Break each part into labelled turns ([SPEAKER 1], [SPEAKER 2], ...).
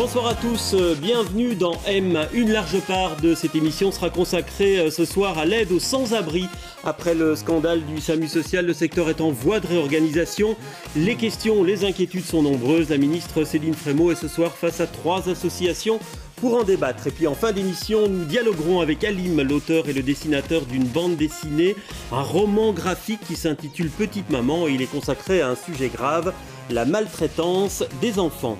[SPEAKER 1] Bonsoir à tous, bienvenue dans M. Une large part de cette émission sera consacrée ce soir à l'aide aux sans-abri. Après le scandale du SAMU social, le secteur est en voie de réorganisation. Les questions, les inquiétudes sont nombreuses. La ministre Céline Frémaux est ce soir face à 3 associations pour en débattre. Et puis en fin d'émission, nous dialoguerons avec Halim, l'auteur et le dessinateur d'une bande dessinée, un roman graphique qui s'intitule Petite Maman et il est consacré à un sujet grave, la maltraitance des enfants.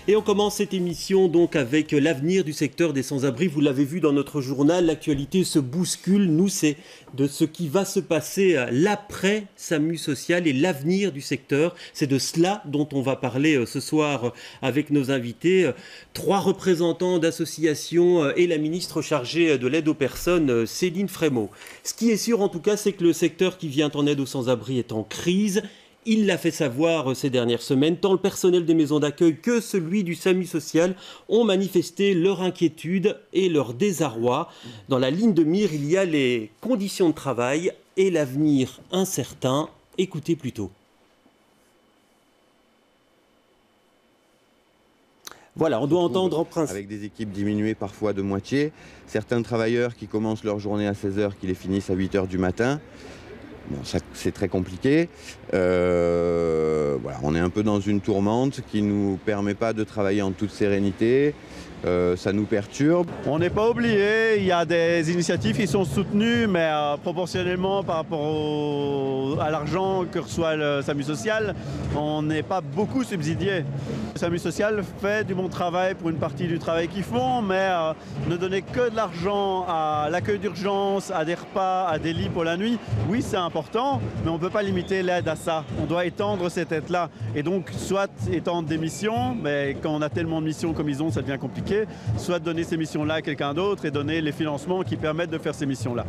[SPEAKER 1] Et on commence cette émission donc avec l'avenir du secteur des sans-abri. Vous l'avez vu dans notre journal, l'actualité se bouscule. Nous, c'est de ce qui va se passer l'après SAMU social et l'avenir du secteur. C'est de cela dont on va parler ce soir avec nos invités. 3 représentants d'associations et la ministre chargée de l'aide aux personnes, Céline Frémaux. Ce qui est sûr en tout cas, c'est que le secteur qui vient en aide aux sans-abri est en crise. Il l'a fait savoir ces dernières semaines, tant le personnel des maisons d'accueil que celui du SAMU social ont manifesté leur inquiétude et leur désarroi. Dans la ligne de mire, il y a les conditions de travail et l'avenir incertain. Écoutez plutôt. Voilà, on doit entendre en principe.
[SPEAKER 2] Avec des équipes diminuées parfois de moitié, certains travailleurs qui commencent leur journée à 16h, qui les finissent à 8h du matin. Bon, ça, c'est très compliqué. Voilà, on est un peu dans une tourmente qui ne nous permet pas de travailler en toute sérénité. Ça nous perturbe.
[SPEAKER 3] On n'est pas oublié, il y a des initiatives qui sont soutenues, mais proportionnellement par rapport à l'argent que reçoit le SAMU social, on n'est pas beaucoup subsidié. Le SAMU social fait du bon travail pour une partie du travail qu'ils font, mais ne donner que de l'argent à l'accueil d'urgence, à des repas, à des lits pour la nuit, oui c'est important, mais on ne peut pas limiter l'aide à ça. On doit étendre cette aide-là. Et donc soit étendre des missions, mais quand on a tellement de missions comme ils ont, ça devient compliqué. Soit donner ces missions-là à quelqu'un d'autre et donner les financements qui permettent de faire ces missions-là.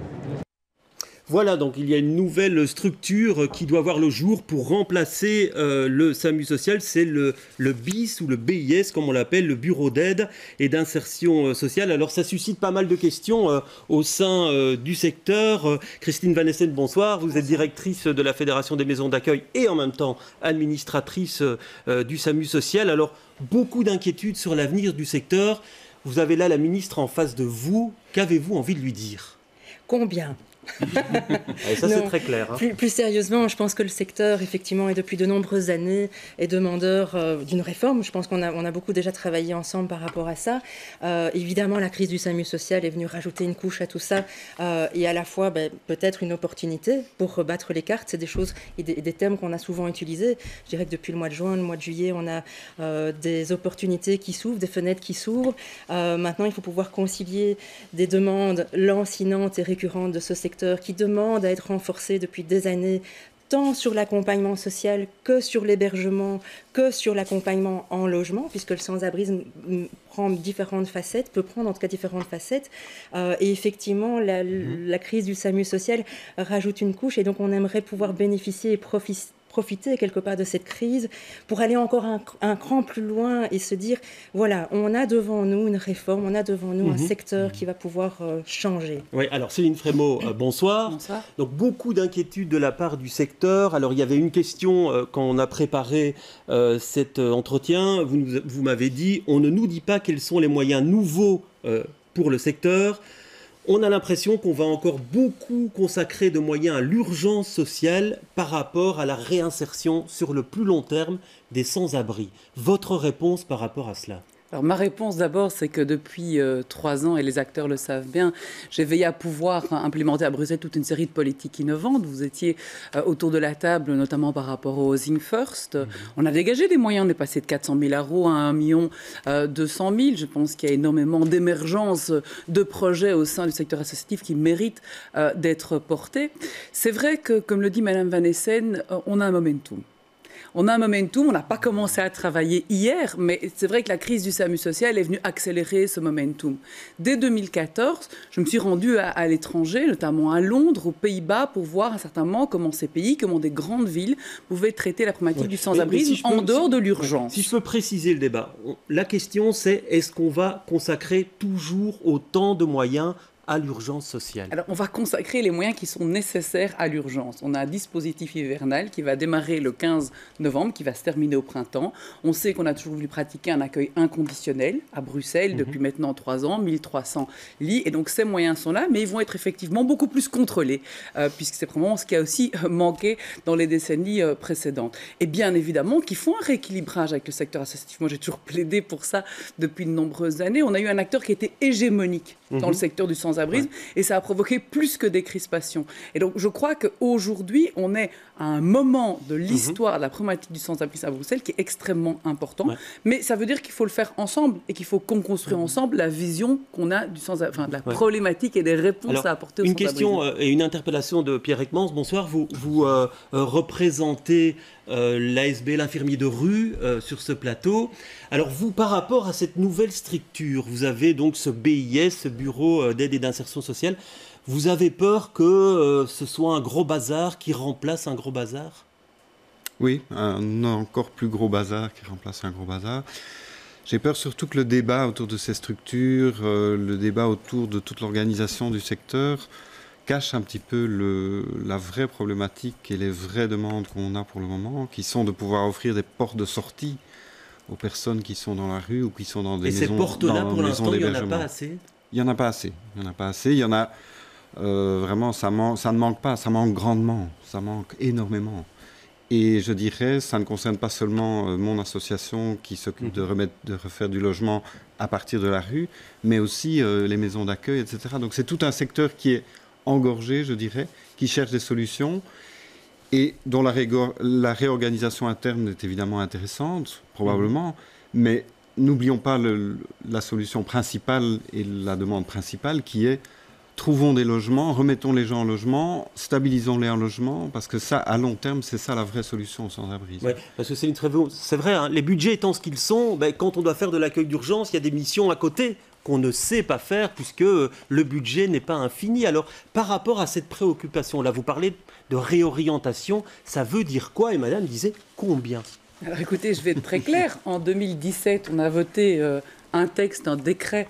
[SPEAKER 1] Voilà, donc il y a une nouvelle structure qui doit voir le jour pour remplacer le SAMU social. C'est le BIS ou le BIS, comme on l'appelle, le Bureau d'aide et d'insertion sociale. Alors ça suscite pas mal de questions au sein du secteur. Christine Van Essen, bonsoir. Vous êtes directrice de la Fédération des maisons d'accueil et en même temps administratrice du SAMU social. Alors, beaucoup d'inquiétudes sur l'avenir du secteur. Vous avez là la ministre en face de vous. Qu'avez-vous envie de lui dire ?
[SPEAKER 4] Combien ?
[SPEAKER 1] Et ça, c'est très clair. Hein.
[SPEAKER 4] Plus sérieusement, je pense que le secteur, effectivement, et depuis de nombreuses années, est demandeur d'une réforme. Je pense qu'on a beaucoup déjà travaillé ensemble par rapport à ça. Évidemment, la crise du SAMU social est venue rajouter une couche à tout ça et à la fois peut-être une opportunité pour rebattre les cartes. C'est des choses et des thèmes qu'on a souvent utilisés. Je dirais que depuis le mois de juin, le mois de juillet, on a des opportunités qui s'ouvrent, des fenêtres qui s'ouvrent. Maintenant, il faut pouvoir concilier des demandes lancinantes et récurrentes de ce secteur qui demande à être renforcé depuis des années, tant sur l'accompagnement social que sur l'hébergement, que sur l'accompagnement en logement, puisque le sans-abrisme prend différentes facettes, peut prendre en tout cas différentes facettes. Et effectivement, la crise du SAMU social rajoute une couche, et donc on aimerait pouvoir bénéficier et profiter quelque part de cette crise pour aller encore un cran plus loin et se dire, voilà, on a devant nous une réforme, on a devant nous un secteur qui va pouvoir changer.
[SPEAKER 1] Oui, alors Céline Frémaux, bonsoir.
[SPEAKER 4] Bonsoir.
[SPEAKER 1] Donc beaucoup d'inquiétudes de la part du secteur. Alors il y avait une question quand on a préparé cet entretien. Vous m'avez dit, on ne nous dit pas quels sont les moyens nouveaux pour le secteur. On a l'impression qu'on va encore beaucoup consacrer de moyens à l'urgence sociale par rapport à la réinsertion sur le plus long terme des sans-abri. Votre réponse par rapport à cela ?
[SPEAKER 5] Alors, ma réponse d'abord, c'est que depuis 3 ans, et les acteurs le savent bien, j'ai veillé à pouvoir implémenter à Bruxelles toute une série de politiques innovantes. Vous étiez autour de la table, notamment par rapport au Housing First. On a dégagé des moyens, on est passé de 400 000 € à 1 200 000 €. Je pense qu'il y a énormément d'émergence de projets au sein du secteur associatif qui méritent d'être portés. C'est vrai que, comme le dit Mme Van Essen, on a un momentum. On a un momentum, on n'a pas commencé à travailler hier, mais c'est vrai que la crise du SAMU social est venue accélérer ce momentum. Dès 2014, je me suis rendue à l'étranger, notamment à Londres, aux Pays-Bas, pour voir un certain moment comment ces pays, comment des grandes villes pouvaient traiter la problématique du sans-abrisme en dehors de l'urgence.
[SPEAKER 1] Si je peux préciser le débat, la question c'est est-ce qu'on va consacrer toujours autant de moyens à l'urgence sociale?
[SPEAKER 5] Alors, on va consacrer les moyens qui sont nécessaires à l'urgence. On a un dispositif hivernal qui va démarrer le 15 novembre, qui va se terminer au printemps. On sait qu'on a toujours voulu pratiquer un accueil inconditionnel à Bruxelles depuis maintenant 3 ans, 1300 lits. Et donc, ces moyens sont là, mais ils vont être effectivement beaucoup plus contrôlés, puisque c'est probablement ce qui a aussi manqué dans les décennies précédentes. Et bien évidemment, qu'ils font un rééquilibrage avec le secteur associatif. Moi, j'ai toujours plaidé pour ça depuis de nombreuses années. On a eu un acteur qui était hégémonique dans le secteur du sans-abrisme, et ça a provoqué plus que des crispations. Et donc, je crois qu'aujourd'hui, on est à un moment de l'histoire de la problématique du sans-abrisme à Bruxelles qui est extrêmement important. Mais ça veut dire qu'il faut le faire ensemble et qu'il faut qu'on construise ensemble la vision qu'on a du de la problématique et des réponses à apporter au sans-abrisme.
[SPEAKER 1] Une question et une interpellation de Pierre Ekmans. Bonsoir. Vous représentez l'ASB, l'infirmier de rue, sur ce plateau. Alors vous, par rapport à cette nouvelle structure, vous avez donc ce BIS, ce Bureau d'aide et d'insertion sociale. Vous avez peur que ce soit un gros bazar qui remplace un gros bazar?
[SPEAKER 6] Oui, un encore plus gros bazar qui remplace un gros bazar. J'ai peur surtout que le débat autour de ces structures, le débat autour de toute l'organisation du secteur, cache un petit peu la vraie problématique et les vraies demandes qu'on a pour le moment, qui sont de pouvoir offrir des portes de sortie aux personnes qui sont dans la rue ou qui sont dans des maisons d'hébergement.
[SPEAKER 1] Et ces portes-là, pour l'instant, il n'y en a pas assez?
[SPEAKER 6] Il n'y en a pas assez. Il n'y en a pas assez. Il y en a vraiment, ça ne manque pas, ça manque grandement, ça manque énormément. Et je dirais, ça ne concerne pas seulement mon association qui s'occupe de refaire du logement à partir de la rue, mais aussi les maisons d'accueil, etc. Donc c'est tout un secteur qui est engorgé, je dirais, qui cherche des solutions et dont la réorganisation interne est évidemment intéressante, probablement, mais n'oublions pas la solution principale et la demande principale qui est trouvons des logements, remettons les gens en logement, stabilisons-les en logement, parce que ça, à long terme, c'est ça la vraie solution au sans-abrisme.
[SPEAKER 1] Oui, parce que c'est vrai, hein, les budgets étant ce qu'ils sont, quand on doit faire de l'accueil d'urgence, il y a des missions à côté qu'on ne sait pas faire puisque le budget n'est pas infini. Alors, par rapport à cette préoccupation-là, vous parlez de réorientation, ça veut dire quoi? Et madame disait combien?
[SPEAKER 5] Alors écoutez, je vais être très claire. En 2017, on a voté un texte, un décret,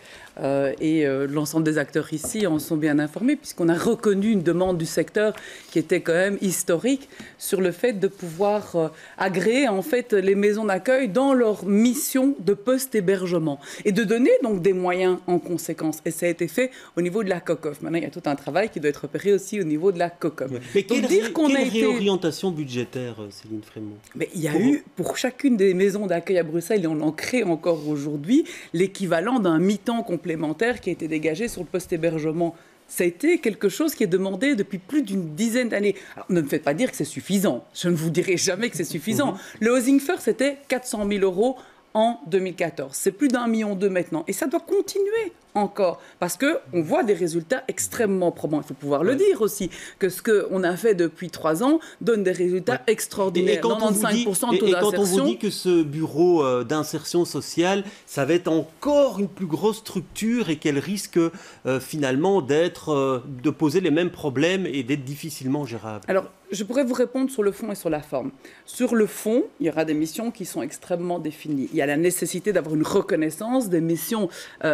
[SPEAKER 5] et l'ensemble des acteurs ici en sont bien informés, puisqu'on a reconnu une demande du secteur qui était quand même historique sur le fait de pouvoir agréer en fait les maisons d'accueil dans leur mission de post-hébergement et de donner donc des moyens en conséquence. Et ça a été fait au niveau de la COCOF. Maintenant, il y a tout un travail qui doit être opéré aussi au niveau de la COCOF.
[SPEAKER 1] Ouais. Mais quelle réorientation budgétaire, Céline Frémaux?
[SPEAKER 5] Mais il y a eu, pour chacune des maisons d'accueil à Bruxelles, et on en crée encore aujourd'hui, l'équivalent d'un mi-temps complémentaire qui a été dégagé sur le post-hébergement. Ça a été quelque chose qui est demandé depuis plus d'une dizaine d'années. Alors, ne me faites pas dire que c'est suffisant. Je ne vous dirai jamais que c'est suffisant. Le Housing First, c'était 400 000 € en 2014. C'est plus d'1,2 million maintenant. Et ça doit continuer encore, parce qu'on voit des résultats extrêmement probants. Il faut pouvoir le dire aussi, que ce qu'on a fait depuis 3 ans donne des résultats extraordinaires. 95% de taux d'insertion.
[SPEAKER 1] Et quand on vous dit que ce bureau d'insertion sociale, ça va être encore une plus grosse structure et qu'elle risque finalement de poser les mêmes problèmes et d'être difficilement gérable.
[SPEAKER 5] Alors, je pourrais vous répondre sur le fond et sur la forme. Sur le fond, il y aura des missions qui sont extrêmement définies. Il y a la nécessité d'avoir une reconnaissance des missions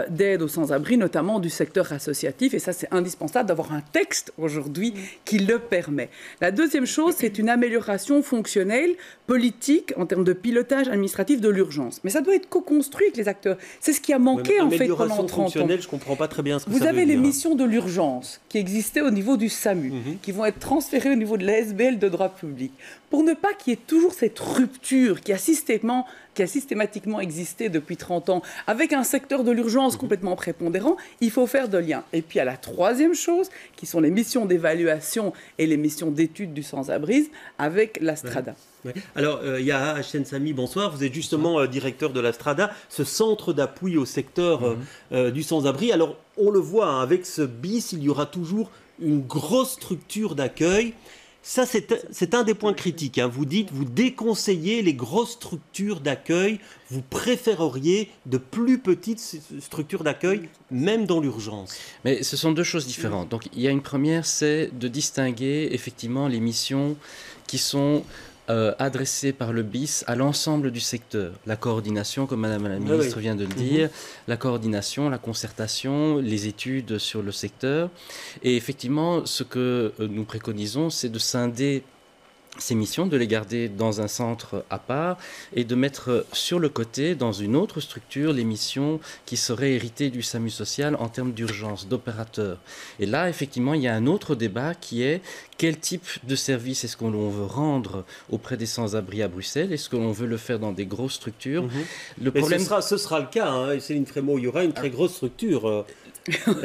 [SPEAKER 5] d'aide aux sans-abri, notamment du secteur associatif, et ça c'est indispensable d'avoir un texte aujourd'hui qui le permet. La deuxième chose, c'est une amélioration fonctionnelle, politique, en termes de pilotage administratif de l'urgence. Mais ça doit être co-construit avec les acteurs. C'est ce qui a manqué en fait pendant 30 ans.
[SPEAKER 1] Fonctionnelle, je ne comprends pas très bien ce que ça veut dire.
[SPEAKER 5] Vous avez les missions de l'urgence qui existaient au niveau du SAMU, qui vont être transférées au niveau de l'ASBL de droit public, pour ne pas qu'il y ait toujours cette rupture qui a systématiquement existé depuis 30 ans, avec un secteur de l'urgence complètement prépondérant. Il faut faire de liens. Et puis à la troisième chose, qui sont les missions d'évaluation et les missions d'études du sans-abrisme, avec l'Astrada.
[SPEAKER 1] Ouais. Alors, Yaha Hachem Sami, bonsoir. Vous êtes justement directeur de l'Astrada, ce centre d'appui au secteur du sans-abri. Alors, on le voit, hein, avec ce BIS, il y aura toujours une grosse structure d'accueil. Ça, c'est un des points critiques. Hein. Vous dites, vous déconseillez les grosses structures d'accueil, vous préféreriez de plus petites structures d'accueil, même dans l'urgence.
[SPEAKER 7] Mais ce sont deux choses différentes. Donc, il y a une première, c'est de distinguer effectivement les missions qui sont adressée par le BIS à l'ensemble du secteur. La coordination, comme Madame la Ministre vient de le dire, la coordination, la concertation, les études sur le secteur. Et effectivement, ce que nous préconisons, c'est de scinder ces missions, de les garder dans un centre à part et de mettre sur le côté, dans une autre structure, les missions qui seraient héritées du SAMU social en termes d'urgence, d'opérateurs. Et là, effectivement, il y a un autre débat qui est quel type de service est-ce qu'on veut rendre auprès des sans-abri à Bruxelles? Est-ce qu'on veut le faire dans des grosses structures?
[SPEAKER 1] Le problème... ce sera le cas, hein, Céline Frémaux, il y aura une très grosse structure.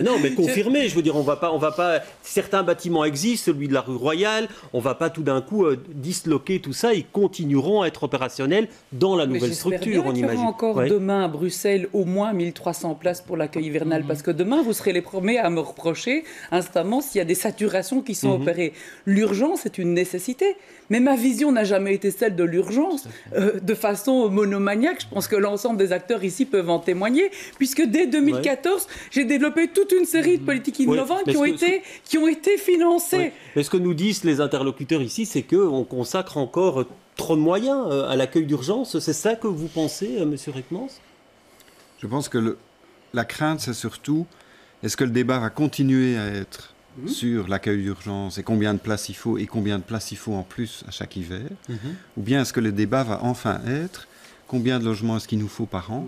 [SPEAKER 1] Non, mais confirmé, je veux dire, on va pas. Certains bâtiments existent, celui de la rue Royale, on va pas tout d'un coup disloquer tout ça, ils continueront à être opérationnels dans la nouvelle structure, on imagine.
[SPEAKER 5] Il y aura encore demain à Bruxelles au moins 1300 places pour l'accueil hivernal, parce que demain vous serez les premiers à me reprocher instamment s'il y a des saturations qui sont opérées. L'urgence est une nécessité, mais ma vision n'a jamais été celle de l'urgence de façon monomaniaque. Je pense que l'ensemble des acteurs ici peuvent en témoigner, puisque dès 2014, j'ai développé toute une série de politiques innovantes qui ont été financées.
[SPEAKER 1] Oui. Mais ce que nous disent les interlocuteurs ici, c'est qu'on consacre encore trop de moyens à l'accueil d'urgence. C'est ça que vous pensez, M. Reckmans?
[SPEAKER 6] Je pense que la crainte, c'est surtout, est-ce que le débat va continuer à être sur l'accueil d'urgence et combien de places il faut et combien de places il faut en plus à chaque hiver, ou bien est-ce que le débat va enfin être combien de logements est-ce qu'il nous faut par an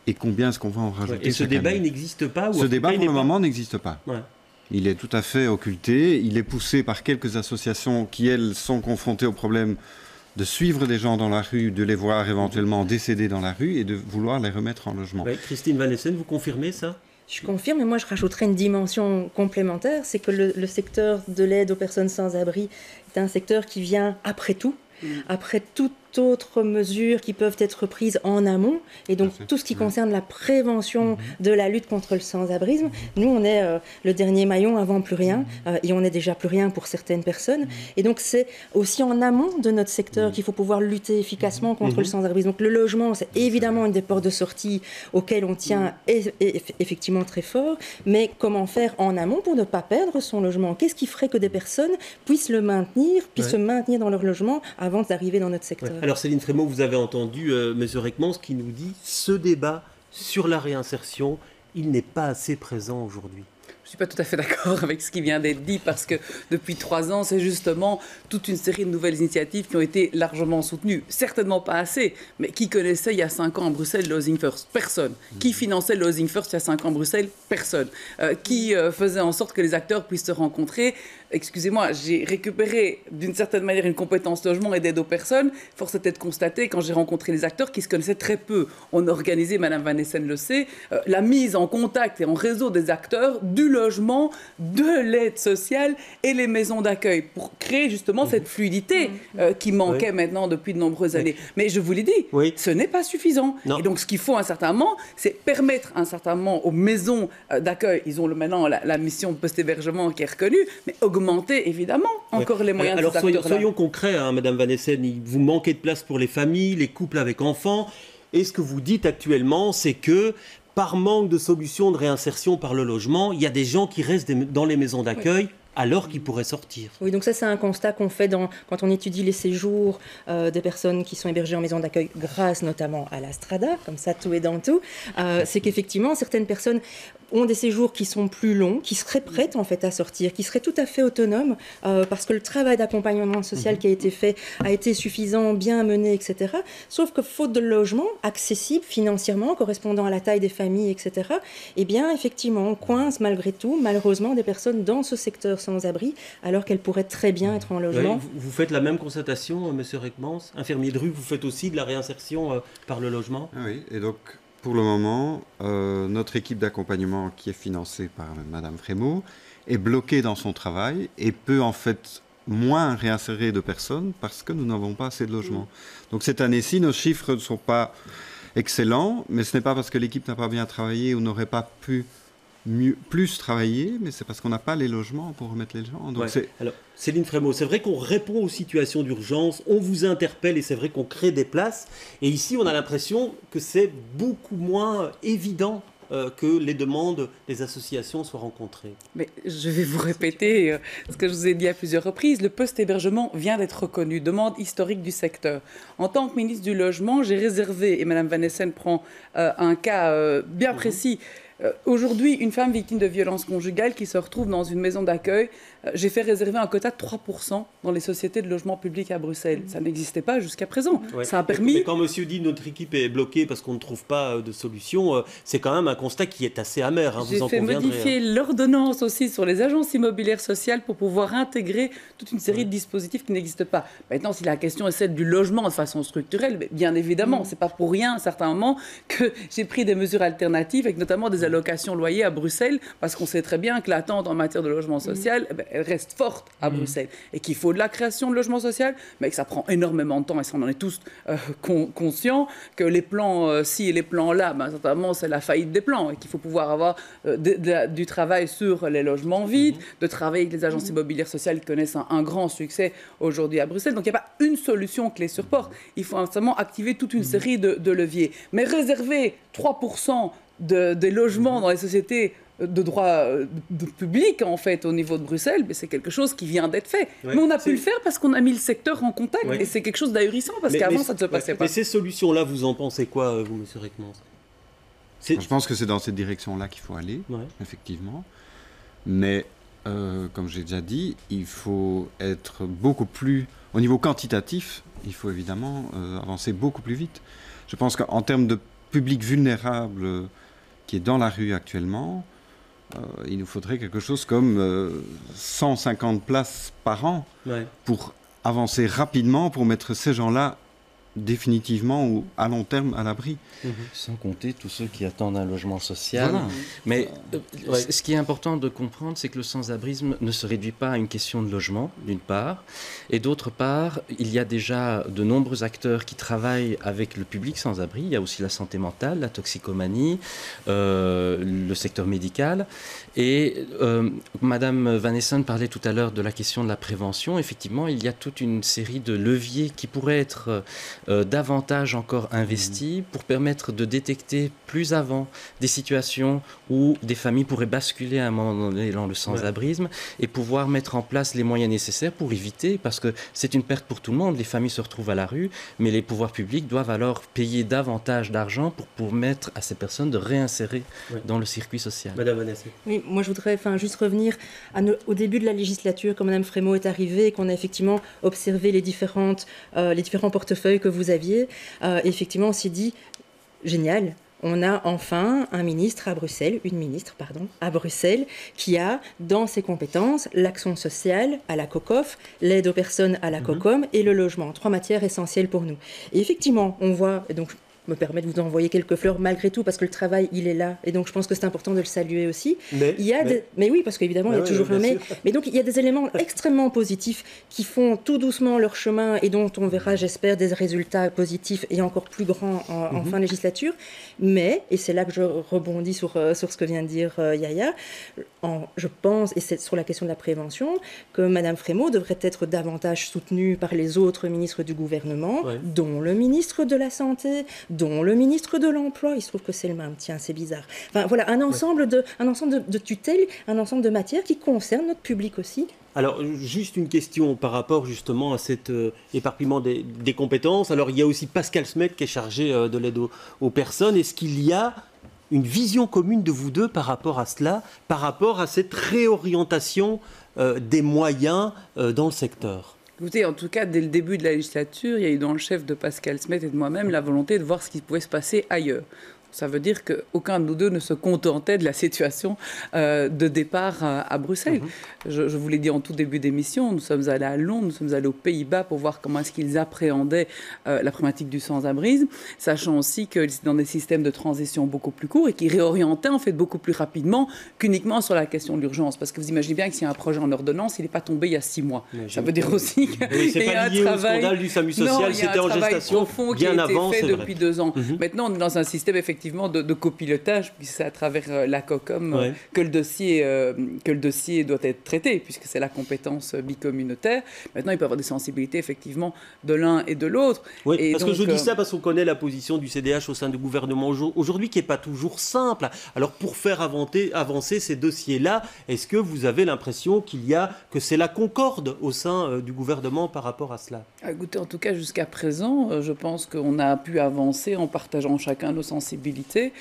[SPEAKER 6] et combien est-ce qu'on va en rajouter
[SPEAKER 1] Et ce débat, il n'existe pas?
[SPEAKER 6] Ce débat, pour le moment, n'existe pas. Ouais. Il est tout à fait occulté. Il est poussé par quelques associations qui, elles, sont confrontées au problème de suivre des gens dans la rue, de les voir éventuellement décédés dans la rue et de vouloir les remettre en logement.
[SPEAKER 1] Ouais, Christine Van Essen, vous confirmez ça?
[SPEAKER 4] Je confirme, mais moi je rajouterais une dimension complémentaire, c'est que le secteur de l'aide aux personnes sans abri est un secteur qui vient après tout, après toute autres mesures qui peuvent être prises en amont, et donc tout ce qui concerne la prévention de la lutte contre le sans-abrisme. Nous, on est le dernier maillon avant plus rien, et on n'est déjà plus rien pour certaines personnes, et donc c'est aussi en amont de notre secteur qu'il faut pouvoir lutter efficacement contre le sans-abrisme. Donc le logement, c'est évidemment une des portes de sortie auxquelles on tient effectivement très fort, mais comment faire en amont pour ne pas perdre son logement? Qu'est-ce qui ferait que des personnes puissent le maintenir, puissent se maintenir dans leur logement avant d'arriver dans notre secteur?
[SPEAKER 1] Alors Céline Frémaux, vous avez entendu M. Reckmans qui nous dit ce débat sur la réinsertion, il n'est pas assez présent aujourd'hui.
[SPEAKER 5] Je ne suis pas tout à fait d'accord avec ce qui vient d'être dit, parce que depuis 3 ans, c'est justement toute une série de nouvelles initiatives qui ont été largement soutenues. Certainement pas assez, mais qui connaissait il y a 5 ans à Bruxelles le Housing First? Personne. Qui finançait le Housing First il y a 5 ans à Bruxelles? Personne. Qui faisait en sorte que les acteurs puissent se rencontrer? Excusez-moi, j'ai récupéré d'une certaine manière une compétence logement et d'aide aux personnes. Force était de constater, quand j'ai rencontré les acteurs, qu'ils se connaissaient très peu. On a organisé, Mme Van Essen le sait, la mise en contact et en réseau des acteurs du logement, de l'aide sociale et les maisons d'accueil pour créer justement cette fluidité qui manquait maintenant depuis de nombreuses années. Mais je vous l'ai dit, ce n'est pas suffisant. Non. Et donc ce qu'il faut un certain moment, c'est permettre un certain moment aux maisons d'accueil, ils ont maintenant la mission de post-hébergement qui est reconnue, mais augmenter évidemment encore les moyens de ces acteurs-là.
[SPEAKER 1] Soyons concrets, hein, Mme Van Essen, vous manquez de place pour les familles, les couples avec enfants. Et ce que vous dites actuellement, c'est que par manque de solutions de réinsertion par le logement, il y a des gens qui restent dans les maisons d'accueil alors qu'ils pourraient sortir.
[SPEAKER 4] Oui, donc ça c'est un constat qu'on fait quand on étudie les séjours des personnes qui sont hébergées en maison d'accueil, grâce notamment à la Strada, comme ça tout est dans tout, c'est qu'effectivement certaines personnes ont des séjours qui sont plus longs, qui seraient prêtes en fait à sortir, qui seraient tout à fait autonomes, parce que le travail d'accompagnement social qui a été fait a été suffisant, bien mené, etc. Sauf que faute de logement accessible financièrement, correspondant à la taille des familles, etc., eh bien effectivement on coince malgré tout, malheureusement, des personnes dans ce secteur sans abri, alors qu'elles pourraient très bien être en logement.
[SPEAKER 1] Oui, vous faites la même constatation, M. Reckmans, infirmier de rue, vous faites aussi de la réinsertion par le logement?
[SPEAKER 6] Oui, et donc pour le moment, notre équipe d'accompagnement qui est financée par Mme Frémaux est bloquée dans son travail et peut en fait moins réinsérer de personnes parce que nous n'avons pas assez de logements. Donc cette année-ci, nos chiffres ne sont pas excellents, mais ce n'est pas parce que l'équipe n'a pas bien travaillé ou n'aurait pas pu plus travailler, mais c'est parce qu'on n'a pas les logements pour remettre les gens. Donc
[SPEAKER 1] Alors, Céline Frémaux, c'est vrai qu'on répond aux situations d'urgence, on vous interpelle et c'est vrai qu'on crée des places. Et ici, on a l'impression que c'est beaucoup moins évident que les demandes des associations soient rencontrées.
[SPEAKER 5] Mais je vais vous répéter ce que je vous ai dit à plusieurs reprises. Le post-hébergement vient d'être reconnu, demande historique du secteur. En tant que ministre du Logement, j'ai réservé, et Mme Van Essen prend un cas bien précis. Aujourd'hui, une femme victime de violences conjugales qui se retrouve dans une maison d'accueil, j'ai fait réserver un quota de 3% dans les sociétés de logement public à Bruxelles. Ça n'existait pas jusqu'à présent.
[SPEAKER 1] Ouais.
[SPEAKER 5] Ça a permis...
[SPEAKER 1] Mais quand monsieur dit notre équipe est bloquée parce qu'on ne trouve pas de solution, c'est quand même un constat qui est assez amer. Hein,
[SPEAKER 5] j'ai fait modifier l'ordonnance aussi sur les agences immobilières sociales pour pouvoir intégrer toute une série de dispositifs qui n'existent pas. Maintenant, si la question est celle du logement de façon structurelle, bien évidemment, c'est pas pour rien à un certain moment que j'ai pris des mesures alternatives, avec notamment des allocations loyers à Bruxelles, parce qu'on sait très bien que l'attente en matière de logement social, elle reste forte à Bruxelles, et qu'il faut de la création de logement social, mais que ça prend énormément de temps, et ça on en est tous conscients, que les plans ci et les plans là, certainement c'est la faillite des plans, et qu'il faut pouvoir avoir du travail sur les logements vides, de travailler avec les agences immobilières sociales qui connaissent un grand succès aujourd'hui à Bruxelles. Donc il n'y a pas une solution clé sur porte, il faut vraiment activer toute une série de leviers. Mais réserver 3% des logements dans les sociétés de droit public, en fait, au niveau de Bruxelles, mais c'est quelque chose qui vient d'être fait. Ouais, mais on a pu le faire parce qu'on a mis le secteur en contact, et c'est quelque chose d'ahurissant, parce qu'avant, ça ne se passait pas.
[SPEAKER 1] Mais ces solutions-là, vous en pensez quoi, vous, M. Reckmans ?
[SPEAKER 6] Je pense que c'est dans cette direction-là qu'il faut aller, effectivement. Mais, comme j'ai déjà dit, il faut être beaucoup plus... Au niveau quantitatif, il faut évidemment avancer beaucoup plus vite. Je pense qu'en termes de public vulnérable qui est dans la rue actuellement, il nous faudrait quelque chose comme 150 places par an pour avancer rapidement, pour mettre ces gens-là définitivement ou à long terme à l'abri.
[SPEAKER 7] Sans compter tous ceux qui attendent un logement social. Voilà. Mais ce qui est important de comprendre, c'est que le sans-abrisme ne se réduit pas à une question de logement, d'une part, et d'autre part, il y a déjà de nombreux acteurs qui travaillent avec le public sans-abri. Il y a aussi la santé mentale, la toxicomanie, le secteur médical. Et Madame Van Essen parlait tout à l'heure de la question de la prévention. Effectivement, il y a toute une série de leviers qui pourraient être davantage encore investis pour permettre de détecter plus avant des situations où des familles pourraient basculer à un moment donné dans le sans-abrisme et pouvoir mettre en place les moyens nécessaires pour éviter, parce que c'est une perte pour tout le monde, les familles se retrouvent à la rue, mais les pouvoirs publics doivent alors payer davantage d'argent pour permettre à ces personnes de réinsérer dans le circuit social.
[SPEAKER 1] Madame Vanessa.
[SPEAKER 4] Oui, moi je voudrais juste revenir au début de la législature, quand Madame Frémaux est arrivée et qu'on a effectivement observé les différents portefeuilles que vous aviez. Effectivement, on s'est dit, génial, on a enfin une ministre à Bruxelles, qui a dans ses compétences l'action sociale à la COCOF, l'aide aux personnes à la COCOM et le logement. 3 matières essentielles pour nous. Et effectivement, on voit, et donc me permet de vous envoyer quelques fleurs malgré tout, parce que le travail, il est là. Et donc, je pense que c'est important de le saluer aussi. Mais oui, parce qu'évidemment, il y a toujours un mais. Mais donc, il y a des éléments extrêmement positifs qui font tout doucement leur chemin et dont on verra, j'espère, des résultats positifs et encore plus grands en fin de législature. Mais, et c'est là que je rebondis sur ce que vient de dire Yaya, je pense, et c'est sur la question de la prévention, que Mme Frémaux devrait être davantage soutenue par les autres ministres du gouvernement, dont le ministre de la Santé, dont le ministre de l'Emploi. Il se trouve que c'est le même. Tiens, c'est bizarre. Enfin, voilà, un ensemble de tutelles, un ensemble de matières qui concernent notre public aussi.
[SPEAKER 1] Alors, juste une question par rapport justement à cet éparpillement des compétences. Alors, il y a aussi Pascal Smet qui est chargé de l'aide aux personnes. Est-ce qu'il y a une vision commune de vous deux par rapport à cela, par rapport à cette réorientation des moyens dans le secteur ?
[SPEAKER 5] Écoutez, en tout cas, dès le début de la législature, il y a eu dans le chef de Pascal Smet et de moi-même la volonté de voir ce qui pouvait se passer ailleurs. Ça veut dire qu'aucun de nous deux ne se contentait de la situation de départ à Bruxelles. Je vous l'ai dit en tout début d'émission, nous sommes allés à Londres, nous sommes allés aux Pays-Bas pour voir comment est-ce qu'ils appréhendaient la problématique du sans-abrisme, sachant aussi qu'ils étaient dans des systèmes de transition beaucoup plus courts et qui réorientaient en fait beaucoup plus rapidement qu'uniquement sur la question de l'urgence. Parce que vous imaginez bien que s'il y a un projet en ordonnance, il n'est pas tombé il y a 6 mois. Ça veut dire aussi qu'il y a un travail...
[SPEAKER 1] Au scandale du SAMU social, c'était en gestation
[SPEAKER 5] bien avant, qui a été fait depuis 2 ans. Maintenant, on est dans un système effectivement effectivement de copilotage, puisque c'est à travers la COCOM que le dossier doit être traité, puisque c'est la compétence bicommunautaire. Maintenant, il peut y avoir des sensibilités, effectivement, de l'un et de l'autre.
[SPEAKER 1] Oui,
[SPEAKER 5] et
[SPEAKER 1] parce
[SPEAKER 5] donc,
[SPEAKER 1] que je dis ça parce qu'on connaît la position du CDH au sein du gouvernement aujourd'hui, qui n'est pas toujours simple. Alors, pour faire avancer ces dossiers-là, est-ce que vous avez l'impression que c'est la concorde au sein du gouvernement par rapport à cela?
[SPEAKER 5] Écoutez, en tout cas, jusqu'à présent, je pense qu'on a pu avancer en partageant chacun nos sensibilités.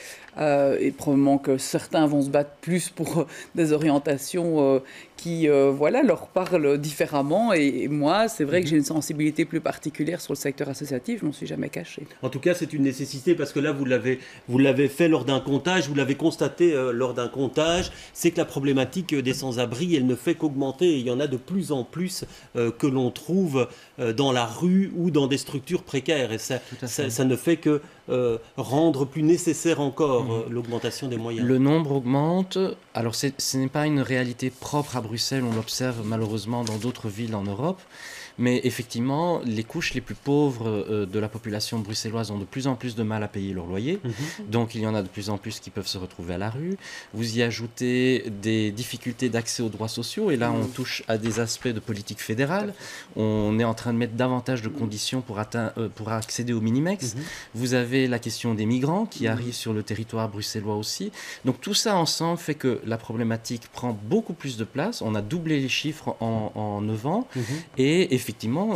[SPEAKER 5] Et probablement que certains vont se battre plus pour des orientations qui leur parlent différemment. Et moi, c'est vrai que j'ai une sensibilité plus particulière sur le secteur associatif, je m'en suis jamais caché.
[SPEAKER 1] En tout cas, c'est une nécessité parce que là, vous l'avez fait lors d'un comptage, vous l'avez constaté lors d'un comptage, c'est que la problématique des sans-abri, elle ne fait qu'augmenter. Et il y en a de plus en plus que l'on trouve dans la rue ou dans des structures précaires. Et ça ne fait que rendre plus nécessaire encore l'augmentation des moyens.
[SPEAKER 7] Le nombre augmente. Alors, ce n'est pas une réalité propre à Bruxelles, on l'observe malheureusement dans d'autres villes en Europe. Mais effectivement, les couches les plus pauvres de la population bruxelloise ont de plus en plus de mal à payer leur loyer. Donc, il y en a de plus en plus qui peuvent se retrouver à la rue. Vous y ajoutez des difficultés d'accès aux droits sociaux. Et là, on touche à des aspects de politique fédérale. On est en train de mettre davantage de conditions pour accéder au Minimex. Vous avez la question des migrants qui arrivent sur le territoire bruxellois aussi. Donc, tout ça ensemble fait que la problématique prend beaucoup plus de place. On a doublé les chiffres en 9 ans. Et effectivement,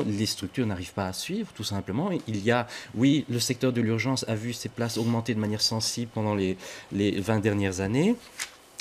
[SPEAKER 7] les structures n'arrivent pas à suivre, tout simplement. Le secteur de l'urgence a vu ses places augmenter de manière sensible pendant les 20 dernières années.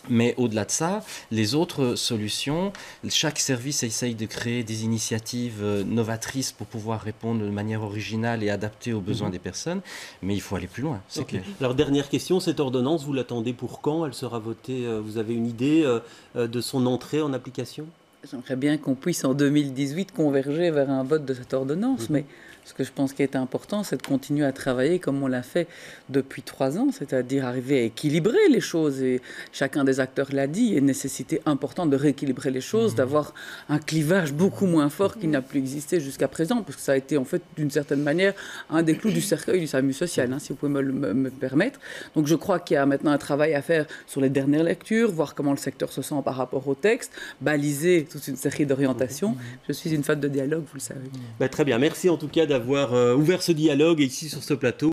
[SPEAKER 7] Mais au-delà de ça, les autres solutions, chaque service essaye de créer des initiatives novatrices pour pouvoir répondre de manière originale et adaptée aux besoins des personnes. Mais il faut aller plus loin, c'est clair.
[SPEAKER 1] Alors, dernière question, cette ordonnance, vous l'attendez pour quand? Elle sera votée, vous avez une idée de son entrée en application?
[SPEAKER 5] J'aimerais bien qu'on puisse en 2018 converger vers un vote de cette ordonnance, mais ce que je pense qui est important, c'est de continuer à travailler comme on l'a fait depuis 3 ans, c'est-à-dire arriver à équilibrer les choses. Et chacun des acteurs l'a dit, il y a une nécessité importante de rééquilibrer les choses, d'avoir un clivage beaucoup moins fort qui n'a plus existé jusqu'à présent, parce que ça a été en fait d'une certaine manière un des clous du cercueil du SAMU social, si vous pouvez me permettre. Donc je crois qu'il y a maintenant un travail à faire sur les dernières lectures, voir comment le secteur se sent par rapport au texte, baliser toute une série d'orientations. Je suis une fan de dialogue, vous le savez.
[SPEAKER 1] Très bien, merci en tout cas d'avoir ouvert ce dialogue ici sur ce plateau.